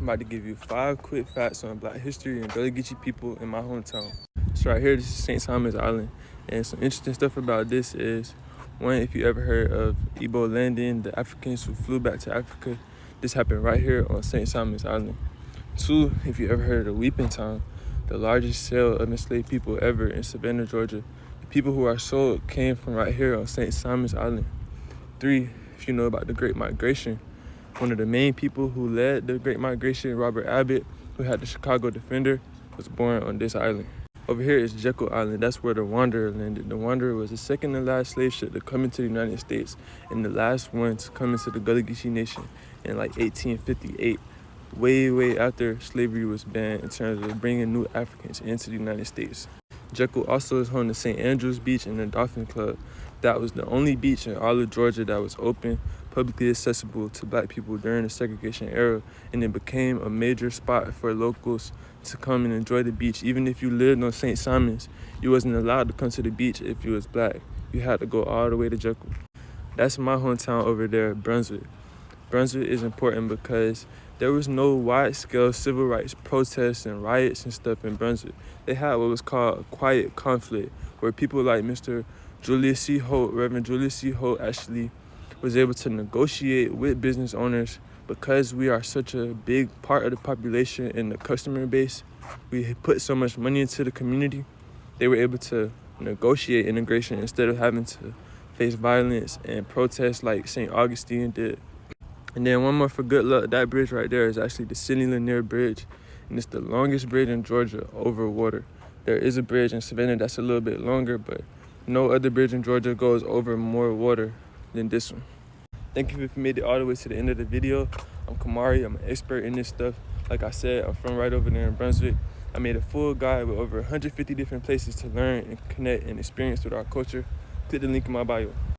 about to give you 5 quick facts on Black history and Gullah Geechee people in my hometown. So right here, this is St. Thomas Island. And some interesting stuff about this is, one, if you ever heard of Igbo landing, the Africans who flew back to Africa, this happened right here on St. Thomas Island. 2, if you ever heard of Weeping Town, the largest sale of enslaved people ever in Savannah, Georgia. The people who are sold came from right here on St. Thomas Island. 3, if you know about the Great Migration, one of the main people who led the Great Migration, Robert Abbott, who had the Chicago Defender, was born on this island. Over here is Jekyll Island. That's where the Wanderer landed. The Wanderer was the second to last slave ship to come into the United States and the last one to come into the Gullah Geechee Nation in like 1858, way after slavery was banned in terms of bringing new Africans into the United States. Jekyll also is home to St. Andrews Beach and the Dolphin Club. That was the only beach in all of Georgia that was open, publicly accessible to Black people during the segregation era, and it became a major spot for locals to come and enjoy the beach. Even if you lived on St. Simon's, you wasn't allowed to come to the beach if you was Black. You had to go all the way to Jekyll. That's my hometown over there, Brunswick. Brunswick is important because there was no wide-scale civil rights protests and riots and stuff in Brunswick. They had what was called a quiet conflict, where people like Mr. Julius C. Holt, Reverend Julius C. Holt, actually was able to negotiate with business owners. Because we are such a big part of the population and the customer base, we put so much money into the community, they were able to negotiate integration instead of having to face violence and protests like St. Augustine did. And then one more for good luck, that bridge right there is actually the Sidney Lanier Bridge, and it's the longest bridge in Georgia over water. There is a bridge in Savannah that's a little bit longer, but no other bridge in Georgia goes over more water than this one. Thank you if you made it all the way to the end of the video. I'm Kamari, I'm an expert in this stuff. Like I said, I'm from right over there in Brunswick. I made a full guide with over 150 different places to learn and connect and experience with our culture. Click the link in my bio.